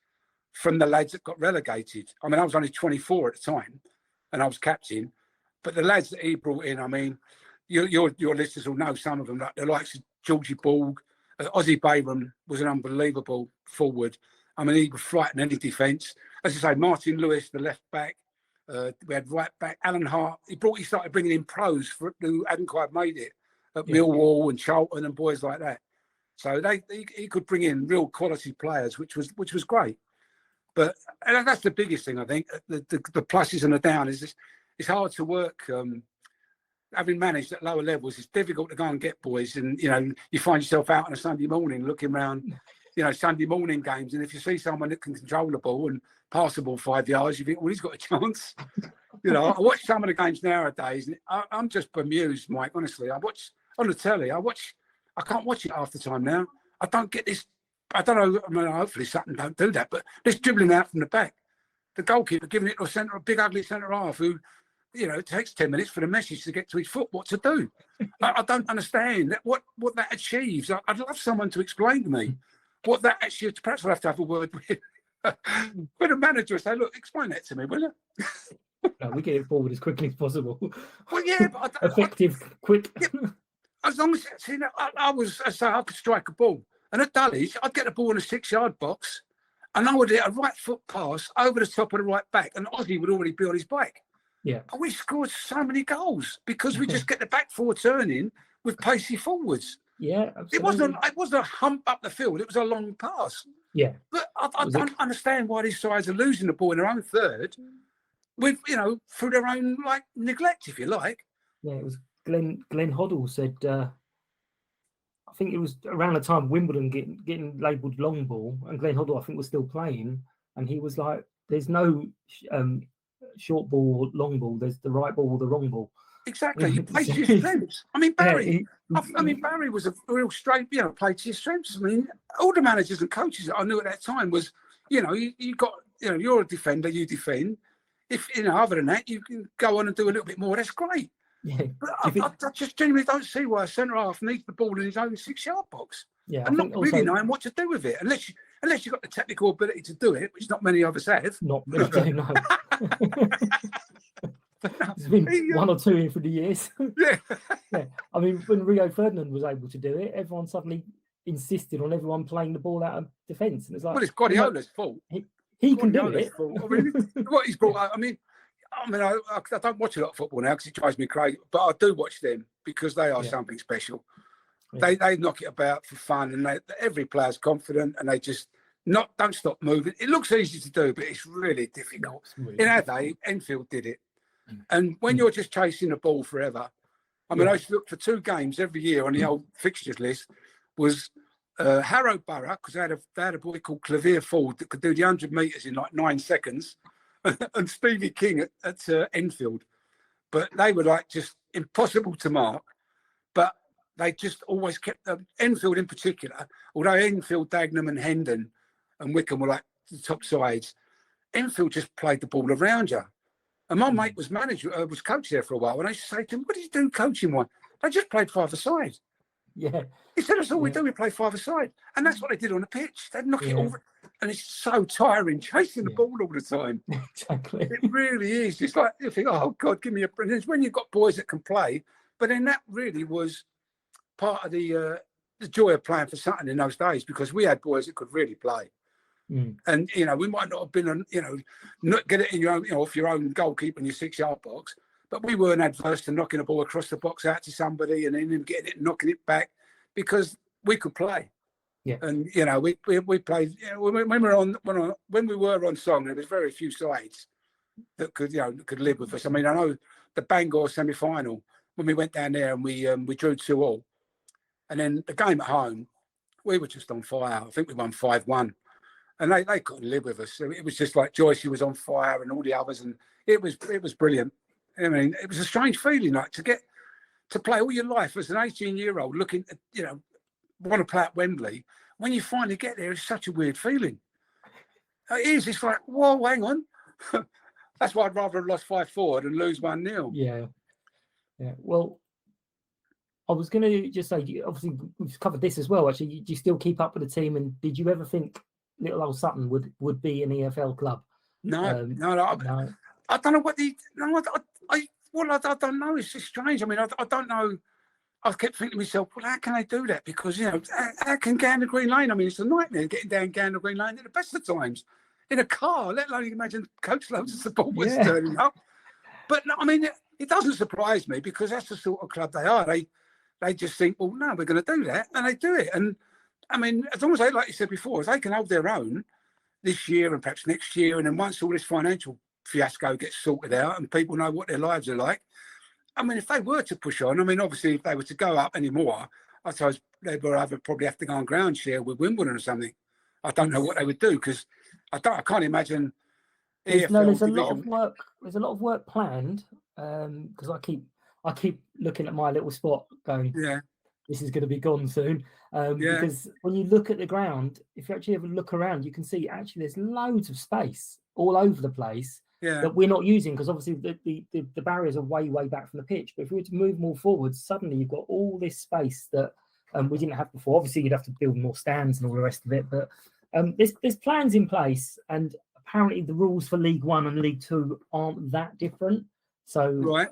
from the lads that got relegated. I mean, I was only 24 at the time and I was captain. But the lads that he brought in, I mean, your listeners will know some of them, like the likes of Georgie Borg. Ozzy Bayram was an unbelievable forward. I mean, he would frighten any defence. As I say, Martin Lewis, the left back. We had right back Alan Hart. He started bringing in pros who hadn't quite made it at Millwall and Charlton and boys like that. So he could bring in real quality players, which was great. But that's the biggest thing I think. The pluses and the downs is it's hard to work. Having managed at lower levels, it's difficult to go and get boys, and you find yourself out on a Sunday morning looking around. Sunday morning games, and if you see someone that can control the ball and pass the ball 5 yards, you think, well, he's got a chance. I watch some of the games nowadays, and I'm just bemused, Mike. Honestly, I watch on the telly. I can't watch it half the time now. I don't get this. I don't know. I mean, hopefully Sutton don't do that, but this dribbling out from the back, the goalkeeper giving it to a big ugly centre half who, it takes 10 minutes for the message to get to his foot. What to do? I don't understand what that achieves. I'd love someone to explain to me what that actually. Perhaps I'll have to have a word with a manager and say, "Look, explain that to me, will you?" No, we get it forward as quickly as possible. Well, yeah, but effective, quick. Yeah, as long as I could strike a ball, and at Dulwich, I'd get the ball in a 6-yard box, and I would hit a right foot pass over the top of the right back, and Ozzy would already be on his bike. Yeah, and we scored so many goals because we just get the back four turning with pacey forwards. Yeah, absolutely. It wasn't a hump up the field; it was a long pass. Yeah, but I don't understand why these sides are losing the ball in their own third, with through their own neglect, if you like. Yeah, it was Glenn Hoddle said. I think it was around the time Wimbledon getting labelled long ball, and Glenn Hoddle I think was still playing, and he was like, "There's no short ball or long ball. There's the right ball or the wrong ball." Exactly. You play to your strengths. I mean, Barry. Yeah, I mean, Barry was a real straight, played to your strengths. I mean, all the managers and coaches that I knew at that time was, you got, you're a defender, you defend. If, other than that, you can go on and do a little bit more. That's great. yeah. But I just genuinely don't see why a centre half needs the ball in his own 6-yard box. Yeah, and not really knowing what to do with it, unless you've got the technical ability to do it, which not many of us have. Not many do, no. There's been one or two in for the years. Yeah. Yeah. I mean, when Rio Ferdinand was able to do it, everyone suddenly insisted on everyone playing the ball out of defence. And it's like, well, it's Guardiola's fault. He can do it. I mean, what he's brought out, I don't watch a lot of football now because it drives me crazy, but I do watch them because they are something special. Yeah. They knock it about for fun, and every player's confident, and they just don't stop moving. It looks easy to do, but it's really difficult. In our day, Enfield did it. And when you're just chasing the ball forever, I used to look for 2 games every year on the old fixtures list, was Harrow Borough, because they had a boy called Clavier Ford that could do the 100 metres in like 9 seconds, and Stevie King at Enfield. But they were like just impossible to mark. But they just always kept Enfield in particular, although Enfield, Dagenham and Hendon and Wickham were like the top sides, Enfield just played the ball around you. And my mate was was coach there for a while, and I used to say to him, "What did you do coaching one?" They just played 5-a-side. Yeah. He said, "That's all we do. We play 5-a-side," and that's what they did on the pitch. They'd knock it over, and it's so tiring chasing the ball all the time. Exactly. It really is. It's like you think, "Oh God, give me a." And it's when you've got boys that can play, but then that really was part of the joy of playing for Sutton in those days, because we had boys that could really play. And we might not have been not get it in your own, off your own goalkeeper in your 6-yard box, but we weren't adverse to knocking a ball across the box out to somebody and then him getting it and knocking it back, because we could play. Yeah. And we played when we were on song, there was very few sides that could live with us. I mean, I know the Bangor semi-final when we went down there and we drew 2-2, and then the game at home we were just on fire. I think we won 5-1. And they couldn't live with us. So it was just like Joyce, was on fire, and all the others, and it was brilliant. I mean, it was a strange feeling, like to get to play all your life as an 18-year-old, looking at, want to play at Wembley. When you finally get there, it's such a weird feeling. It is. It's like, whoa, hang on. That's why I'd rather have lost 5-4 than lose 1-0. Yeah. Well, I was going to just say, obviously we've covered this as well. Actually, do you still keep up with the team, and did you ever think little old Sutton would be an EFL club? No. I don't know what I don't know. It's just strange. I mean, I don't know. I kept thinking to myself, well, how can they do that? Because, how can Gander Green Lane? I mean, it's a nightmare getting down Gander Green Lane at the best of times in a car, let alone imagine coach loads of supporters turning up. But, I mean, it doesn't surprise me, because that's the sort of club they are. They just think, well, no, we're going to do that. And they do it. And, I mean, as long as they, like you said before, as they can hold their own this year and perhaps next year, and then once all this financial fiasco gets sorted out and people know what their lives are like, I mean, if they were to push on, I mean, obviously, if they were to go up anymore, I suppose they would probably have to go on ground share with Wimbledon or something. I don't know what they would do, because I can't imagine. There's a lot of work. There's a lot of work planned, because I keep looking at my little spot, going, this is going to be gone soon. Because when you look at the ground, if you actually ever look around, you can see actually there's loads of space all over the place that we're not using, because obviously the barriers are way back from the pitch. But if we were to move more forward, suddenly you've got all this space that we didn't have before. Obviously, you'd have to build more stands and all the rest of it. But there's plans in place, and apparently the rules for League One and League Two aren't that different. So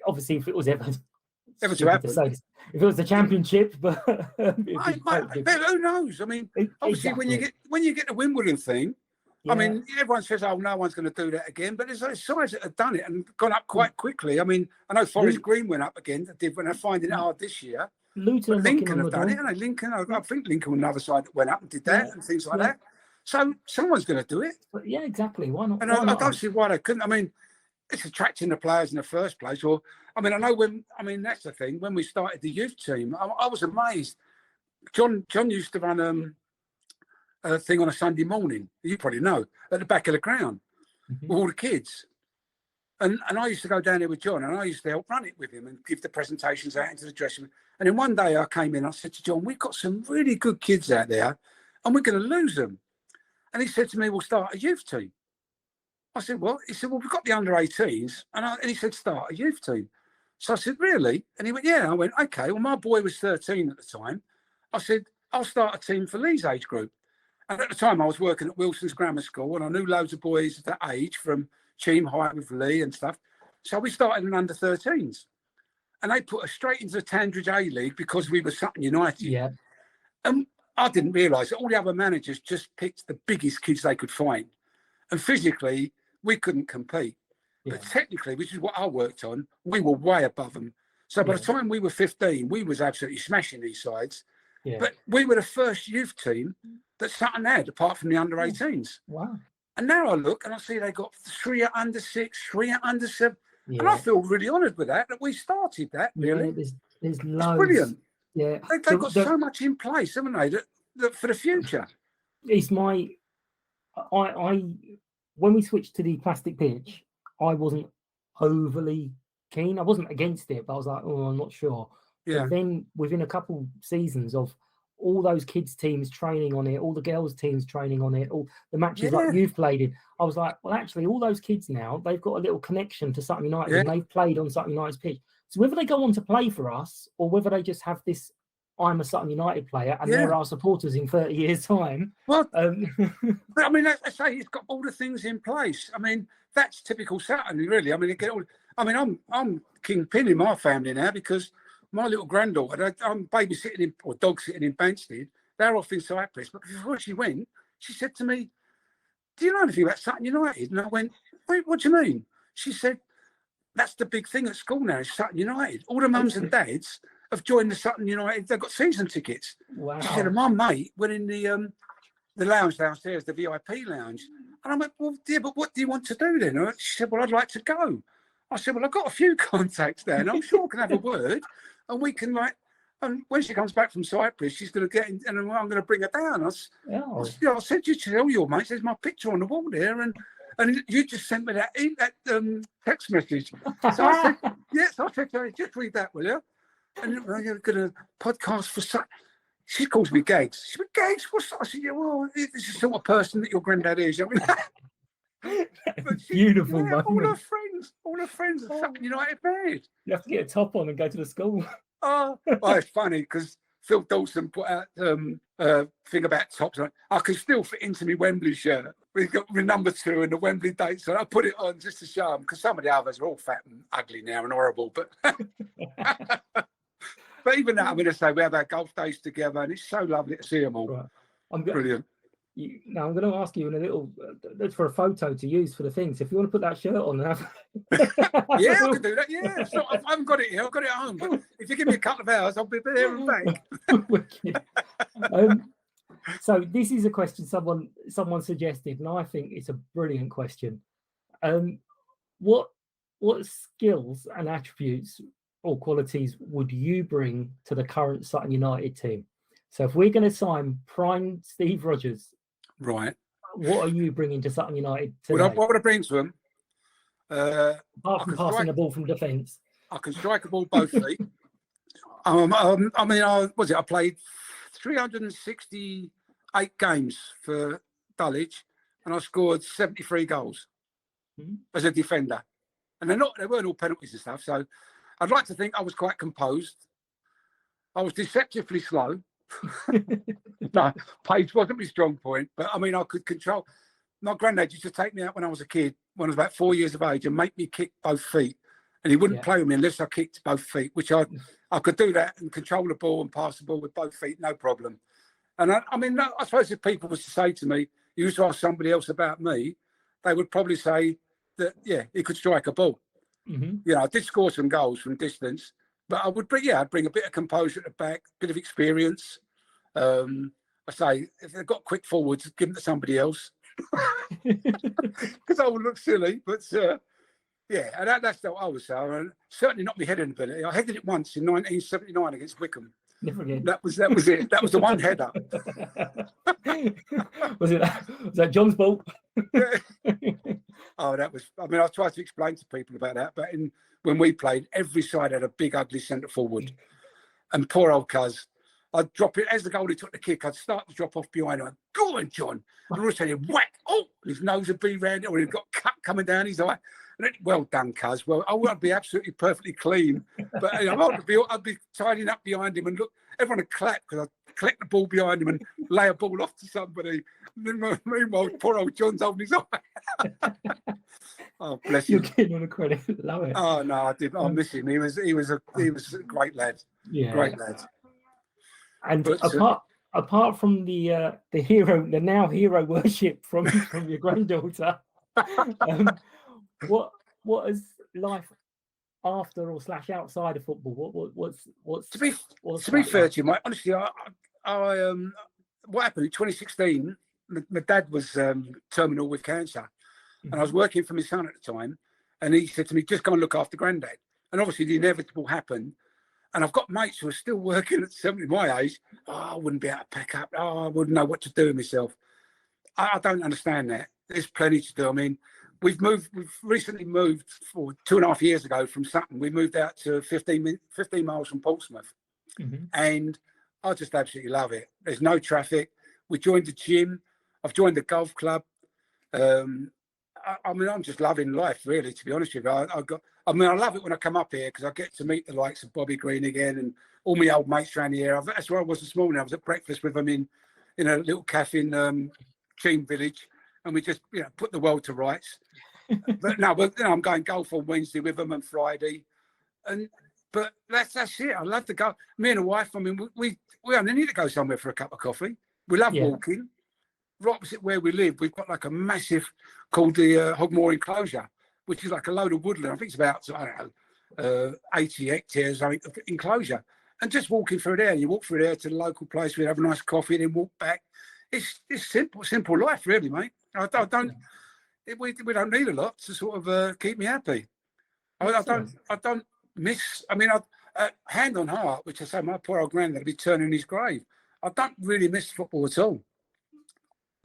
obviously, if it was ever to happen, if it was the Championship, but who knows? I mean, obviously, when you get the Wimbledon thing, I mean, everyone says, "Oh, no one's going to do that again." But there's those sides that have done it and gone up quite quickly. I mean, I know Forest Green went up again. They did when they're finding it hard this year. Luton, Lincoln have done it, and Lincoln. I think Lincoln on the other side that went up and did that and things like that. So someone's going to do it. But exactly. Why not? And I don't see why they couldn't. I mean, it's attracting the players in the first place. Or, I mean, I know that's the thing. When we started the youth team, I was amazed. John used to run a thing on a Sunday morning. You probably know, at the back of the ground with all the kids. And I used to go down there with John, and I used to help run it with him and give the presentations out into the dressing room. And then one day I came in, I said to John, we've got some really good kids out there, and we're going to lose them. And he said to me, we'll start a youth team. I said, what? He said, well, we've got the under-18s. And he said, start a youth team. So I said, really? And he went, yeah. I went, okay. Well, my boy was 13 at the time. I said, I'll start a team for Lee's age group. And at the time, I was working at Wilson's Grammar School, and I knew loads of boys of that age from Cheam High with Lee and stuff. So we started an under-13s. And they put us straight into the Tandridge A-League because we were Sutton United. Yeah. And I didn't realise that all the other managers just picked the biggest kids they could find. And physically, we couldn't compete. Yeah. But technically, which is what I worked on, we were way above them. So by the time we were 15, we was absolutely smashing these sides. Yeah. But we were the first youth team that Sutton had, apart from the under-18s. Wow. And now I look and I see they got 3 at under-6, 3 at under-7. Yeah. And I feel really honoured with that we started that, really. Yeah, there's It's loads. brilliant. Yeah. They've got so much in place, haven't they, that for the future. It's my, I when we switched to the plastic pitch, I wasn't overly keen. I wasn't against it, but I was like, oh, I'm not sure. Yeah. But then within a couple seasons of all those kids teams training on it, all the girls teams training on it, all the matches like you've played in, I was like, well, actually, all those kids now, they've got a little connection to Sutton United and they've played on Sutton United's pitch. So whether they go on to play for us or whether they just have this, I'm a Sutton United player and they're our supporters in 30 years' time. Well, but I mean, I say it's got all the things in place. I mean, that's typical Sutton, really. I mean, I'm kingpin in my family now because my little granddaughter, I'm babysitting in, or dog sitting in Banstead. They're off in Cyprus. But before she went, she said to me, do you know anything about Sutton United? And I went, wait, what do you mean? She said, that's the big thing at school now, is Sutton United. All the mums and dads have joined the Sutton United. They've got season tickets. Wow. She said, and my mate went in the lounge downstairs, the VIP lounge. And I went, well, dear, but what do you want to do then? And she said, well, I'd like to go. I said, well, I've got a few contacts there, and I'm sure I can have a word, and we can, like, and when she comes back from Cyprus, she's going to get in, and I'm going to bring her down. I said, you tell your mates, there's my picture on the wall there, and you just sent me that text message. So I said, yes, I said, just read that, will you? And you're going to podcast for Sutton. She calls me Gags. She went, Gags, what's that? I said, yeah, well, this is the sort of person that your granddad is. I mean, beautiful. Yeah, all her friends are Sutton United bad. You have to get a top on and go to the school. Oh, it's funny because Phil Dawson put out a thing about tops. I can still fit into my Wembley shirt. We've got my number 2 and the Wembley date, so I put it on just to show them because some of the others are all fat and ugly now and horrible. But but even that, I'm going to say we have our golf days together, and it's so lovely to see them all. Right. Brilliant. Now I'm going to ask you in a little for a photo to use for the thing. So if you want to put that shirt on, and have... yeah, I can do that. Yeah, so I haven't got it here. I've got it at home. But if you give me a couple of hours, I'll be there and back. So this is a question someone suggested, and I think it's a brilliant question. What skills and attributes or qualities would you bring to the current Sutton United team? So if we're going to sign prime Steve Rogers, right, what are you bringing to Sutton United today? What would I bring to him? Apart from passing the ball from defence, I can strike a ball both feet. I played 368 games for Dulwich, and I scored 73 goals as a defender. And they weren't all penalties and stuff. So I'd like to think I was quite composed. I was deceptively slow. No, pace wasn't my strong point, but I mean, I could control. My granddad used to take me out when I was a kid, when I was about 4 years of age, and make me kick both feet. And he wouldn't play with me unless I kicked both feet, which I could do that and control the ball and pass the ball with both feet, no problem. And I suppose if people was to say to me, you used to ask somebody else about me, they would probably say that, yeah, he could strike a ball. Mm-hmm. You know, I did score some goals from distance, but I'd bring a bit of composure at the back, a bit of experience. I say, if they've got quick forwards, give them to somebody else. Because I would look silly, but yeah, and that's what I was saying. Certainly not my heading ability. I headed it once in 1979 against Wickham. Never again. That was it. That was the one header. Was that John's ball? Oh, that was. I mean, I tried to explain to people about that, but when we played, every side had a big, ugly centre forward, and poor old Cuz. I'd drop it as the goalie took the kick. I'd start to drop off behind him. Go on, John. And all of a sudden, whack! Oh, his nose would be round, or he'd got cut coming down his eye. And then, well done, Cuz. Well, I would be absolutely perfectly clean, but I'd be tidying up behind him, and look, everyone would clap because I'd collect the ball behind him and lay a ball off to somebody. Meanwhile, poor old John's holding his eye. Oh, bless You're him. getting on the credit. Love it. Oh no, I did. I miss him. He was a great lad. Yeah. Great lad. And But, apart from the now hero worship from your granddaughter, what is life after or / outside of football? What's to be fair to you, mate, honestly, I what happened in 2016? My dad was terminal with cancer, and I was working for my son at the time, and he said to me, "Just go and look after Granddad." And obviously, the inevitable happened. And I've got mates who are still working at 70 my age. Oh, I wouldn't be able to pack up. Oh, I wouldn't know what to do with myself. I don't understand that. There's plenty to do. I mean, we've recently moved for 2.5 years ago from Sutton. We moved out to 15 miles from Portsmouth. And I just absolutely love it. There's no traffic. We joined the gym. I've joined the golf club. I mean, I'm just loving life, really, to be honest with you. I love it when I come up here because I get to meet the likes of Bobby Green again and all my old mates around here. That's where I was this morning. I was at breakfast with them in a little cafe in Cheam Village, and we just, put the world to rights. But I'm going golf on Wednesday with them and Friday. But that's it. I love to go. Me and the wife, I mean, we only need to go somewhere for a cup of coffee. We love walking. Right opposite where we live, we've got like a massive called the Hogmore Enclosure, which is like a load of woodland. I think it's about, 80 hectares of enclosure. And just walking through there, you walk through there to the local place, we have a nice coffee, then walk back. It's simple life, really, mate. We don't need a lot to sort of keep me happy. I don't miss. I mean, hand on heart, which I say, my poor old granddad would be turning his grave. I don't really miss football at all.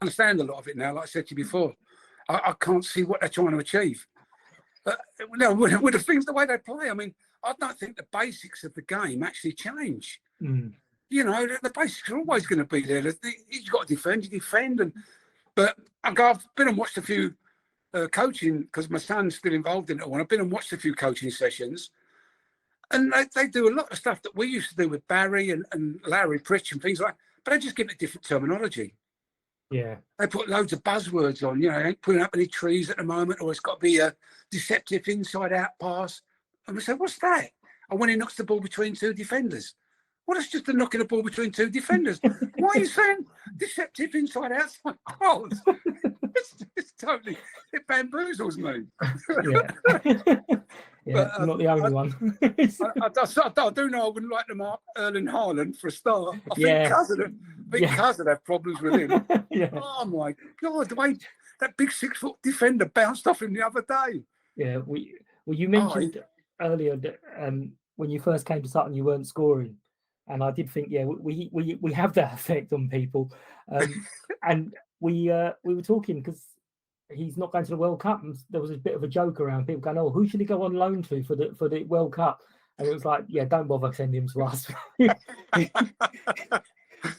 I understand a lot of it now, like I said to you before. I can't see what they're trying to achieve. But with the things, the way they play, I mean, I don't think the basics of the game actually change. The basics are always going to be there. You've got to defend, you defend. But I've been and watched a few coaching, because my son's still involved in it all. I've been and watched a few coaching sessions. And they do a lot of stuff that we used to do with Barry and Larry Pritch and things like that. But they just give it different terminology. Yeah. They put loads of buzzwords on, they ain't putting up any trees at the moment, or it's got to be a deceptive inside-out pass. And we say, what's that? And when he knocks the ball between two defenders. Well, it's just a knocking the ball between two defenders. Why are you saying deceptive inside-out pass? It's totally, it bamboozles me. Yeah, but, not the only one. I do know I wouldn't like to mark Erling Haaland for a start. I think because of have problems with him. Oh my God, the way that big 6-foot defender bounced off him the other day. Yeah, you mentioned earlier that when you first came to Sutton, you weren't scoring, and I did think, we have that effect on people, and we were talking because he's not going to the World Cup, and there was a bit of a joke around people going, "Oh, who should he go on loan to for the World Cup?" And it was like, don't bother sending him to us.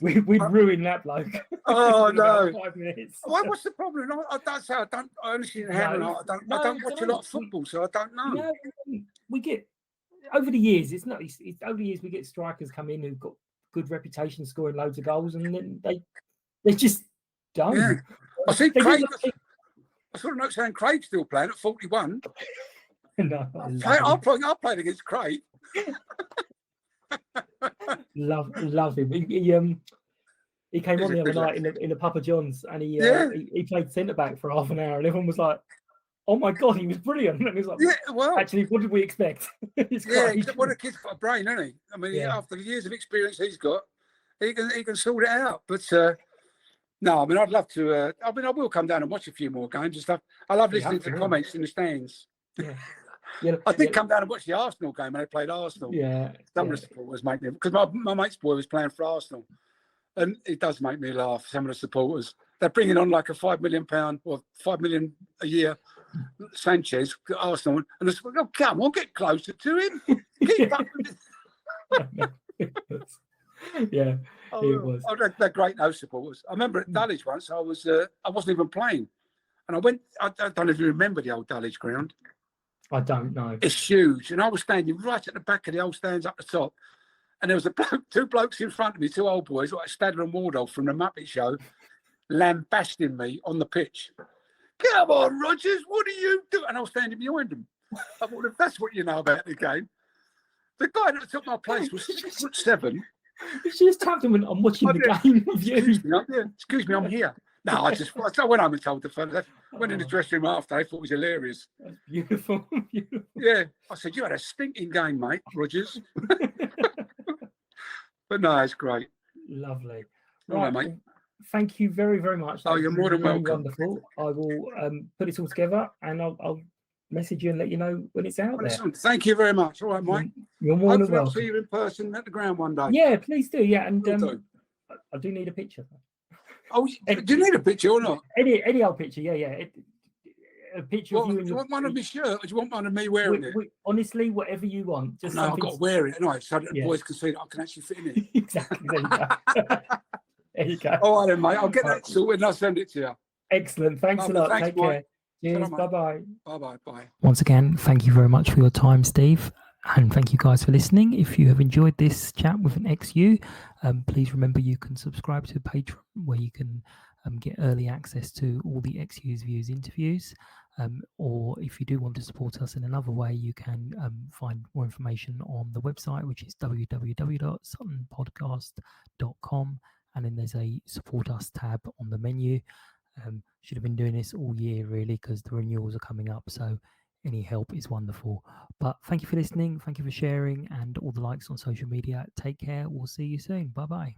We'd ruin that bloke. Oh no! 5 minutes. What's the problem? I honestly don't watch a lot of football, so I don't know. No, we get over the years. It's over the years we get strikers come in who've got good reputation, scoring loads of goals, and then they just don't. Yeah. I see Craig. I saw a note saying Craig's still playing at 41. No, I played against Craig. love him. He came on the other night in the Papa John's, and he played centre back for half an hour, and everyone was like, "Oh my God, he was brilliant!" And he was like, actually, what did we expect? What a kid's got a brain, hasn't he? I mean, after the years of experience he's got, he can sort it out. But no, I mean, I'd love to. I will come down and watch a few more games and stuff. I love listening to comments in the stands. I did come down and watch the Arsenal game when they played Arsenal. Some of the supporters make me, because my mate's boy was playing for Arsenal, and it does make me laugh. Some of the supporters, they're bringing on like a £5 million or £5 million a year Sanchez, Arsenal, and I said, "Oh, come on, get closer to him. Keep up with it." Yeah, it was. They're great no supporters. I remember at Dulwich once, I wasn't even playing, and I went. I don't know if you remember the old Dulwich ground. I don't know. It's huge, and I was standing right at the back of the old stands up the top, and there was two blokes in front of me, two old boys, like Stadler and Waldorf from the Muppet Show, lambasting me on the pitch. Come on, Rodgers, what are you doing? And I was standing behind them. I thought, if that's what you know about the game. The guy that took my place was 6'7". She just tapped him and I'm watching the game with you. Excuse me, I'm here. No, I went home and told the fella. I went in the dressing room after. I thought it was hilarious. That's beautiful. Yeah. I said, you had a stinking game, mate, Rodgers. But no, it's great. Lovely. Right, mate. Thank you very, very much. Oh, you're more than welcome. Wonderful. I will put it all together and I'll message you and let you know when it's out there. Thank you very much. All right, Mike. You're more than welcome. I'll see you in person at the ground one day. Yeah, please do. Yeah, and I do need a picture. Oh, do you need a picture or not? Any old picture, yeah. A picture of you. Do you want one of my shirt or do you want one of me wearing it? Honestly, whatever you want. Just I've got to wear it, anyway, so that the boys can see that I can actually fit in it. Exactly. There you go. There you go. All right, then, mate. I'll get that sorted and I'll send it to you. Excellent. Thanks a lot. Take care. Cheers. Bye-bye. Bye. Once again, thank you very much for your time, Steve. And thank you guys for listening. If you have enjoyed this chat with an XU, please remember you can subscribe to Patreon where you can get early access to all the XU's Views interviews. Or if you do want to support us in another way, you can find more information on the website, which is www.suttonpodcast.com. And then there's a support us tab on the menu. Should have been doing this all year, really, because the renewals are coming up. So any help is wonderful. But thank you for listening. Thank you for sharing and all the likes on social media. Take care. We'll see you soon. Bye-bye.